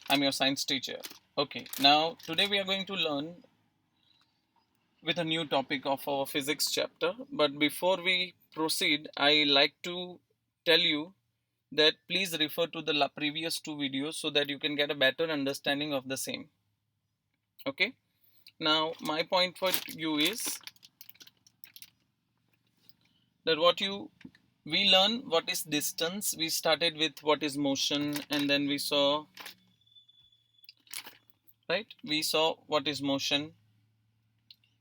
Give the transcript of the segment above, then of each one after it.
I'm your science teacher. Okay, now today we are going to learn with a new topic of our physics chapter. But before we proceed, I like to tell you that please refer to the previous two videos so that you can get a better understanding of the same. Okay, now my point for you is that we learn what is distance. We started with what is motion, and then we saw, right, we saw what is motion.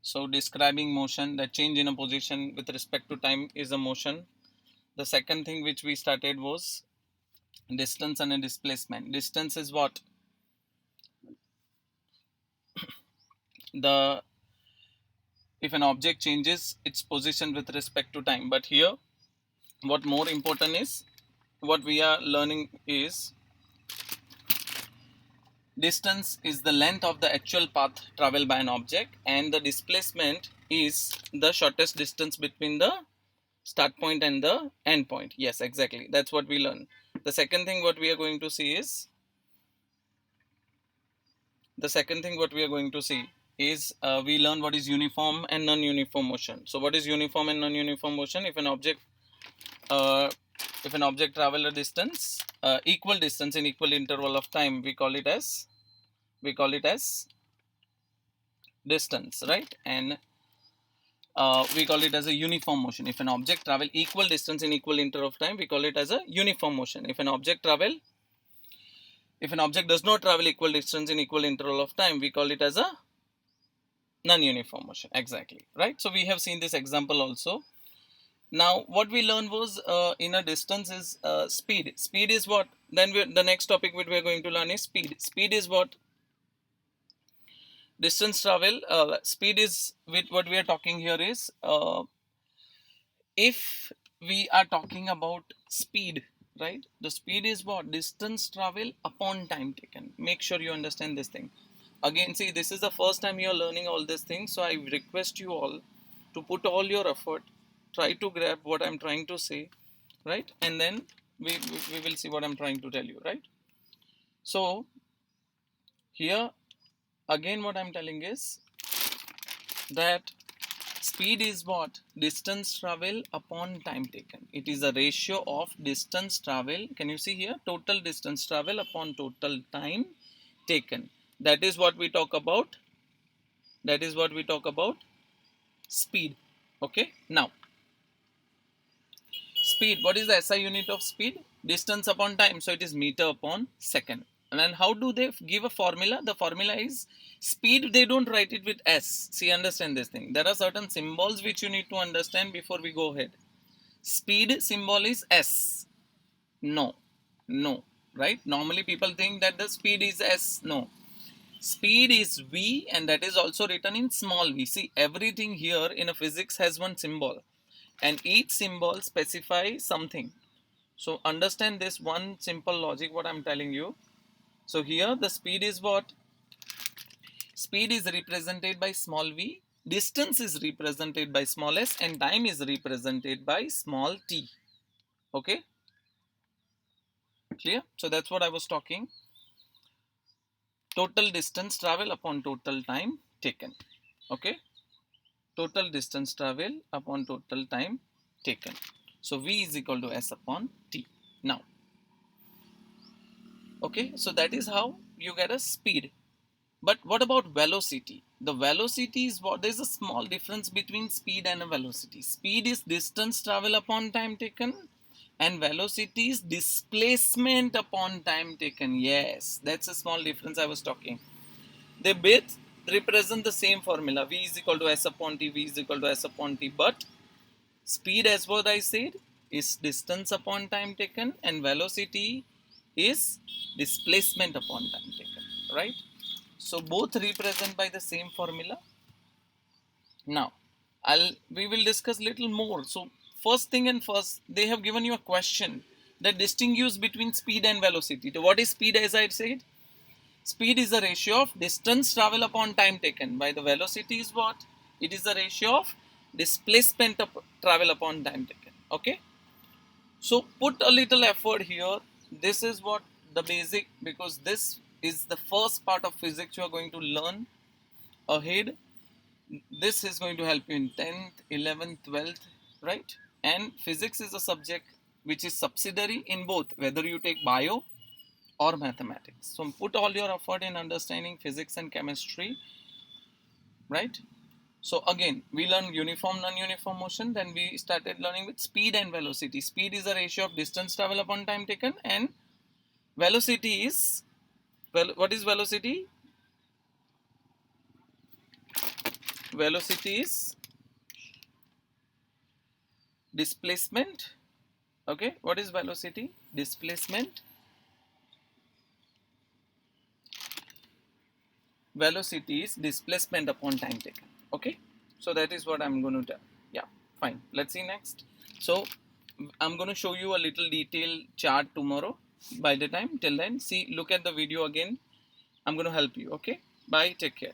So describing motion, that change in a position with respect to time is a motion. The second thing which we started was distance and a displacement. Distance is what? The If an object changes its position with respect to time. But here what more important is, what we are learning is distance is the length of the actual path traveled by an object, and the displacement is the shortest distance between the start point and the end point. Yes, exactly, that's what we learn. The second thing what we are going to see is we learn what is uniform and non-uniform motion. So what is uniform and non-uniform motion? Uh, if an object travel a distance, equal distance in equal interval of time, we call it as distance, right? And we call it as a uniform motion. If an object travel equal distance in equal interval of time, we call it as a uniform motion. If an object does not travel equal distance in equal interval of time, we call it as a non-uniform motion. Exactly, right? So we have seen this example also. Now what we learned was in a distance is speed is what? Then the next topic which we are going to learn is speed is what? Distance travel. Speed is, with what we are talking here is, if we are talking about speed, right, the speed is what? Distance travel upon time taken. Make sure you understand this thing. Again, see, this is the first time you are learning all these things, so I request you all to put all your effort, try to grab what I'm trying to say, right? And then we will see what I'm trying to tell you, right? So here again what I'm telling is that speed is what? Distance travel upon time taken. It is a ratio of distance travel. Can you see here? Total distance travel upon total time taken. That is what we talk about. Speed. Okay. Now, speed. What is the SI unit of speed? Distance upon time. So it is meter upon second. And then how do they give a formula? The formula is speed. They don't write it with S. See, understand this thing. There are certain symbols which you need to understand before we go ahead. Speed symbol is S. No. No. Right? Normally people think that the speed is S. No. Speed is V, and that is also written in small v. See, everything here in a physics has one symbol, and each symbol specifies something. So understand this one simple logic what I'm telling you. So here the speed is what? Speed is represented by small v, distance is represented by small s, and time is represented by small t. Okay, clear? So that's what I was talking. Total distance travel upon total time taken. Okay, total distance travel upon total time taken. So v is equal to s upon t. Now, okay, so that is how you get a speed. But what about velocity? The velocity is what? There is a small difference between speed and a velocity. Speed is distance travel upon time taken, and velocity is displacement upon time taken. Yes, that's a small difference I was talking. They both represent the same formula. V is equal to s upon t, V is equal to s upon t. But speed, as what I said, is distance upon time taken, and velocity is displacement upon time taken, right? So both represent by the same formula. Now, we will discuss little more. So first thing and first, they have given you a question that distinguishes between speed and velocity. So what is speed? As I said, speed is the ratio of distance travel upon time taken. By the velocity is what? It is the ratio of displacement of travel upon time taken. Okay. So put a little effort here. This is what the basic, because this is the first part of physics you are going to learn ahead. This is going to help you in 10th, 11th, 12th, right? And physics is a subject which is subsidiary in both, whether you take bio or mathematics. So put all your effort in understanding physics and chemistry, right? So again, we learned uniform, non-uniform motion. Then we started learning with speed and velocity. Speed is a ratio of distance travel upon time taken, and velocity is, well, what is velocity? Velocity is displacement. Okay, what is velocity? Displacement. Velocity is displacement upon time taken. Okay, so that is what I'm going to tell. Yeah, fine. Let's see next. So I'm going to show you a little detailed chart tomorrow. By the time, till then, see, look at the video again. I'm going to help you. Okay, bye, take care.